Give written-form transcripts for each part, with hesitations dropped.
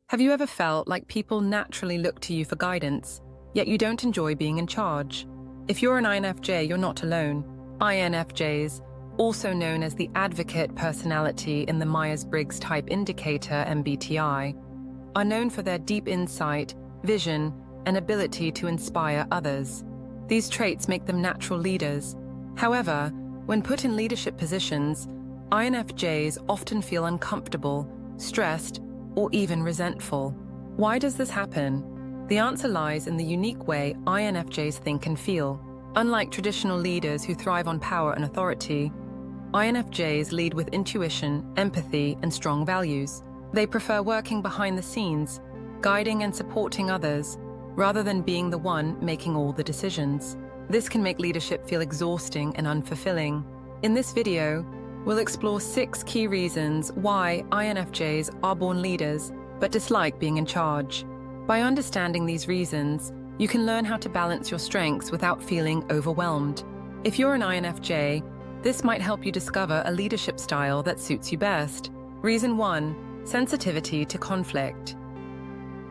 Have you ever felt like people naturally look to you for guidance, yet you don't enjoy being in charge? If you're an INFJ, you're not alone. INFJs, also known as the advocate personality in the Myers-Briggs Type Indicator (MBTI), are known for their deep insight, vision, and ability to inspire others. These traits make them natural leaders. However, when put in leadership positions, INFJs often feel uncomfortable, stressed, or even resentful. Why does this happen? The answer lies in the unique way INFJs think and feel. Unlike traditional leaders who thrive on power and authority, INFJs lead with intuition, empathy, and strong values. They prefer working behind the scenes, guiding and supporting others, rather than being the one making all the decisions. This can make leadership feel exhausting and unfulfilling. In this video, we'll explore 6 key reasons why INFJs are born leaders but dislike being in charge. By understanding these reasons, you can learn how to balance your strengths without feeling overwhelmed. If you're an INFJ, this might help you discover a leadership style that suits you best. Reason 1: sensitivity to conflict.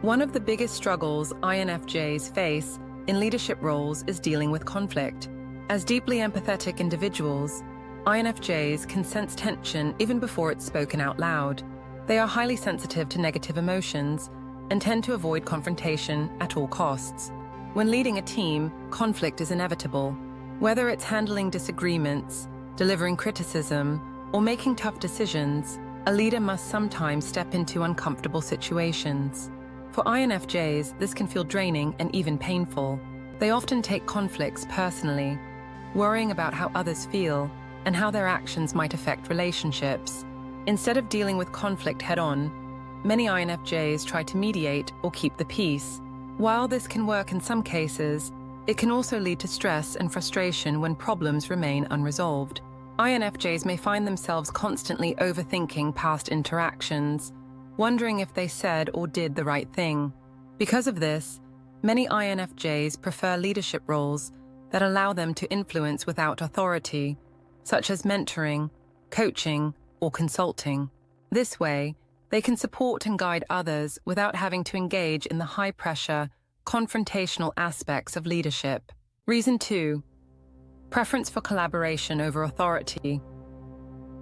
One of the biggest struggles INFJs face in leadership roles is dealing with conflict. As deeply empathetic individuals, INFJs can sense tension even before it's spoken out loud. They are highly sensitive to negative emotions and tend to avoid confrontation at all costs. When leading a team, conflict is inevitable. Whether it's handling disagreements, delivering criticism, or making tough decisions, a leader must sometimes step into uncomfortable situations. For INFJs, this can feel draining and even painful. They often take conflicts personally, worrying about how others feel and how their actions might affect relationships. Instead of dealing with conflict head-on, many INFJs try to mediate or keep the peace. While this can work in some cases, it can also lead to stress and frustration when problems remain unresolved. INFJs may find themselves constantly overthinking past interactions, wondering if they said or did the right thing. Because of this, many INFJs prefer leadership roles that allow them to influence without authority, such as mentoring, coaching, or consulting. This way, they can support and guide others without having to engage in the high-pressure, confrontational aspects of leadership. Reason 2: preference for collaboration over authority.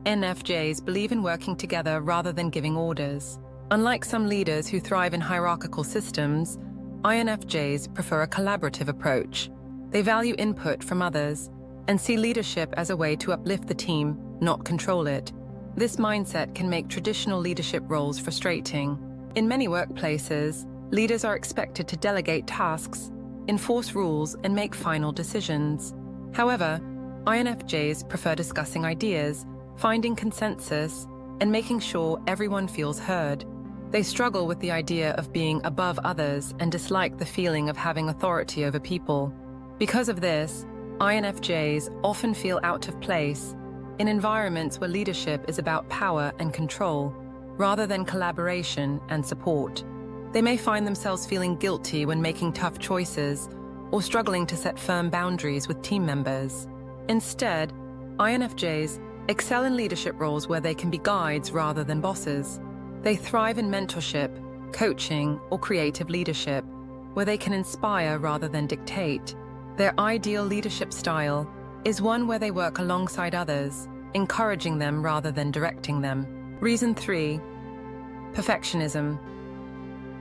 INFJs believe in working together rather than giving orders. Unlike some leaders who thrive in hierarchical systems, INFJs prefer a collaborative approach. They value input from others and see leadership as a way to uplift the team, not control it. This mindset can make traditional leadership roles frustrating. In many workplaces, leaders are expected to delegate tasks, enforce rules, and make final decisions. However, INFJs prefer discussing ideas, finding consensus, and making sure everyone feels heard. They struggle with the idea of being above others and dislike the feeling of having authority over people. Because of this, INFJs often feel out of place in environments where leadership is about power and control, rather than collaboration and support. They may find themselves feeling guilty when making tough choices or struggling to set firm boundaries with team members. Instead, INFJs excel in leadership roles where they can be guides rather than bosses. They thrive in mentorship, coaching, or creative leadership, where they can inspire rather than dictate. Their ideal leadership style is one where they work alongside others, encouraging them rather than directing them. Reason 3: perfectionism,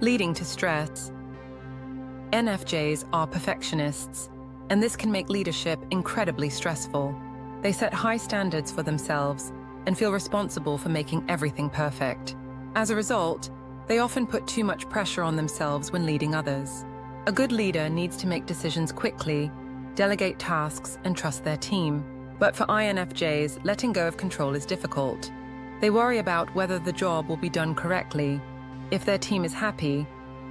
leading to stress. INFJs are perfectionists, and this can make leadership incredibly stressful. They set high standards for themselves and feel responsible for making everything perfect. As a result, they often put too much pressure on themselves when leading others. A good leader needs to make decisions quickly, delegate tasks, and trust their team. But for INFJs, letting go of control is difficult. They worry about whether the job will be done correctly, if their team is happy,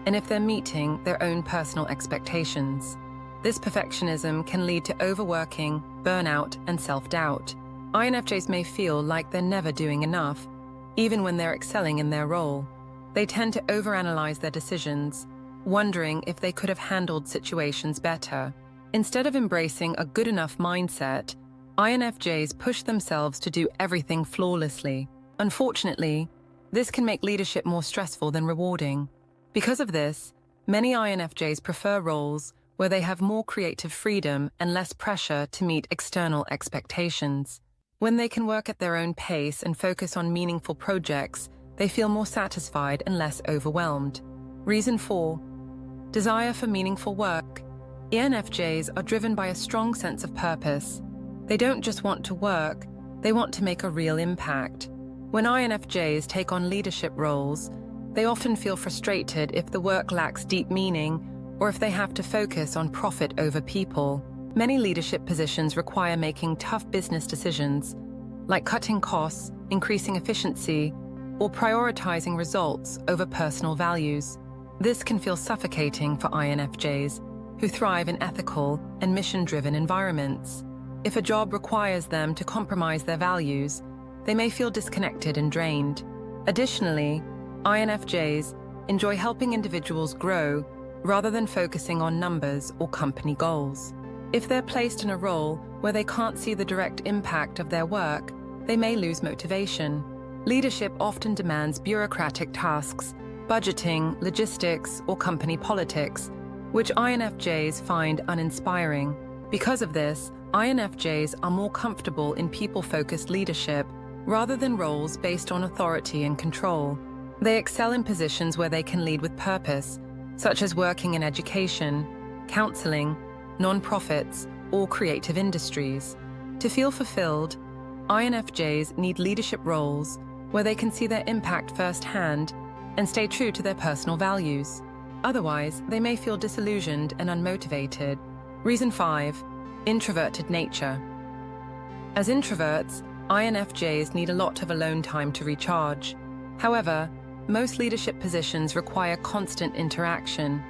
and if they're meeting their own personal expectations. This perfectionism can lead to overworking, burnout, and self-doubt. INFJs may feel like they're never doing enough, even when they're excelling in their role. They tend to overanalyze their decisions, wondering if they could have handled situations better. Instead of embracing a good enough mindset, INFJs push themselves to do everything flawlessly. Unfortunately, This can make leadership more stressful than rewarding. Because of this, many INFJs prefer roles where they have more creative freedom and less pressure to meet external expectations. When they can work at their own pace and focus on meaningful projects, they feel more satisfied and less overwhelmed. Reason 4. Desire for meaningful work. INFJs are driven by a strong sense of purpose. They don't just want to work, they want to make a real impact. When INFJs take on leadership roles, they often feel frustrated if the work lacks deep meaning or if they have to focus on profit over people. Many leadership positions require making tough business decisions, like cutting costs, increasing efficiency, or prioritizing results over personal values. This can feel suffocating for INFJs, who thrive in ethical and mission-driven environments. If a job requires them to compromise their values, they may feel disconnected and drained. Additionally, INFJs enjoy helping individuals grow rather than focusing on numbers or company goals. If they're placed in a role where they can't see the direct impact of their work, they may lose motivation. Leadership often demands bureaucratic tasks, budgeting, logistics, or company politics, which INFJs find uninspiring. Because of this, INFJs are more comfortable in people-focused leadership rather than roles based on authority and control. They excel in positions where they can lead with purpose, such as working in education, counseling, non-profits, or creative industries. To feel fulfilled, INFJs need leadership roles where they can see their impact firsthand and stay true to their personal values. Otherwise, they may feel disillusioned and unmotivated. Reason 5. Introverted nature. As introverts, INFJs need a lot of alone time to recharge. However, most leadership positions require constant interaction,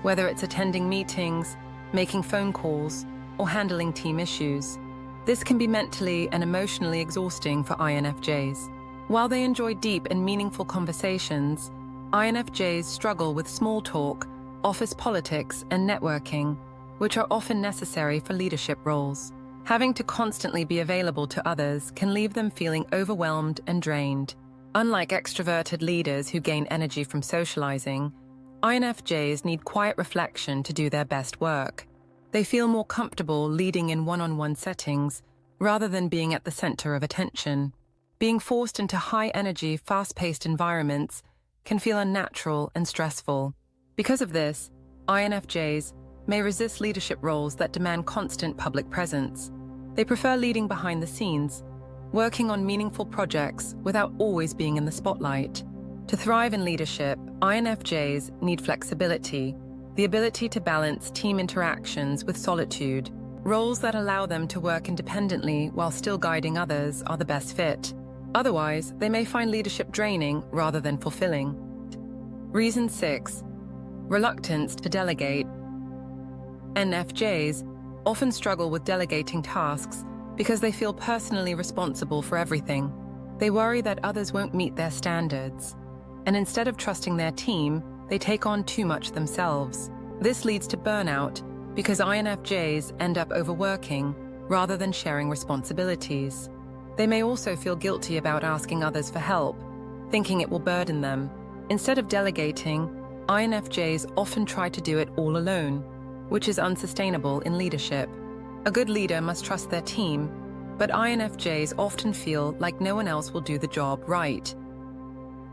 whether it's attending meetings, making phone calls, or handling team issues. This can be mentally and emotionally exhausting for INFJs. While they enjoy deep and meaningful conversations, INFJs struggle with small talk, office politics, and networking, which are often necessary for leadership roles. Having to constantly be available to others can leave them feeling overwhelmed and drained. Unlike extroverted leaders who gain energy from socializing, INFJs need quiet reflection to do their best work. They feel more comfortable leading in one-on-one settings rather than being at the center of attention. Being forced into high-energy, fast-paced environments can feel unnatural and stressful. Because of this, INFJs may resist leadership roles that demand constant public presence. They prefer leading behind the scenes, working on meaningful projects without always being in the spotlight. To thrive in leadership, INFJs need flexibility, the ability to balance team interactions with solitude. Roles that allow them to work independently while still guiding others are the best fit. Otherwise, they may find leadership draining rather than fulfilling. Reason 6. Reluctance to delegate. INFJs often struggle with delegating tasks because they feel personally responsible for everything. They worry that others won't meet their standards, and instead of trusting their team, they take on too much themselves. This leads to burnout because INFJs end up overworking rather than sharing responsibilities. They may also feel guilty about asking others for help, thinking it will burden them. Instead of delegating, INFJs often try to do it all alone, which is unsustainable in leadership. A good leader must trust their team, but INFJs often feel like no one else will do the job right.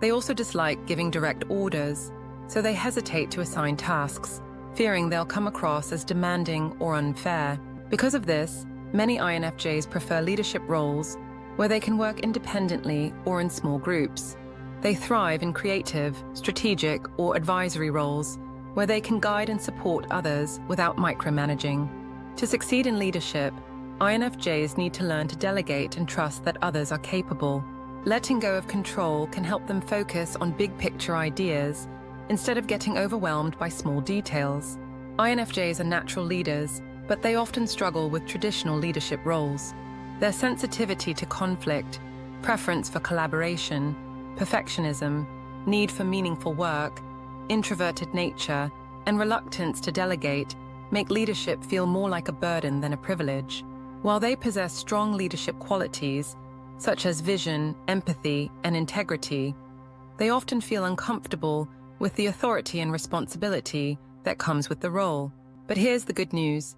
They also dislike giving direct orders, so they hesitate to assign tasks, fearing they'll come across as demanding or unfair. Because of this, many INFJs prefer leadership roles where they can work independently or in small groups. They thrive in creative, strategic, or advisory roles where they can guide and support others without micromanaging. To succeed in leadership, INFJs need to learn to delegate and trust that others are capable. Letting go of control can help them focus on big-picture ideas instead of getting overwhelmed by small details. INFJs are natural leaders, but they often struggle with traditional leadership roles. Their sensitivity to conflict, preference for collaboration, perfectionism, need for meaningful work, introverted nature, and reluctance to delegate make leadership feel more like a burden than a privilege. While they possess strong leadership qualities, such as vision, empathy, and integrity, They often feel uncomfortable with the authority and responsibility that comes with the role. But here's the good news.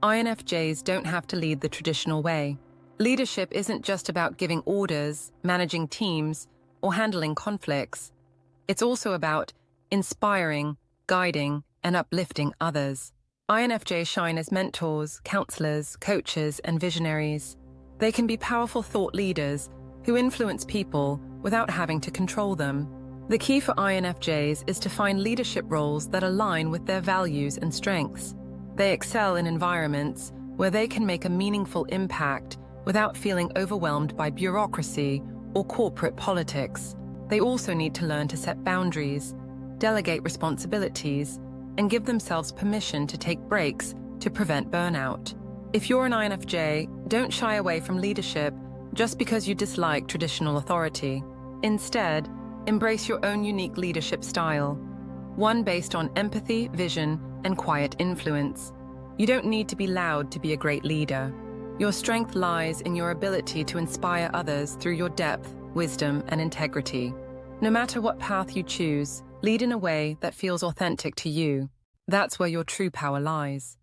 INFJs don't have to lead the traditional way. Leadership isn't just about giving orders, managing teams, or handling conflicts. It's also about inspiring, guiding, and uplifting others. INFJs shine as mentors, counselors, coaches, and visionaries. They can be powerful thought leaders who influence people without having to control them. The key for INFJs is to find leadership roles that align with their values and strengths. They excel in environments where they can make a meaningful impact without feeling overwhelmed by bureaucracy or corporate politics. They also need to learn to set boundaries, delegate responsibilities, and give themselves permission to take breaks to prevent burnout. If you're an INFJ, don't shy away from leadership just because you dislike traditional authority. Instead, embrace your own unique leadership style, one based on empathy, vision, and quiet influence. You don't need to be loud to be a great leader. Your strength lies in your ability to inspire others through your depth, wisdom, and integrity. No matter what path you choose, lead in a way that feels authentic to you. That's where your true power lies.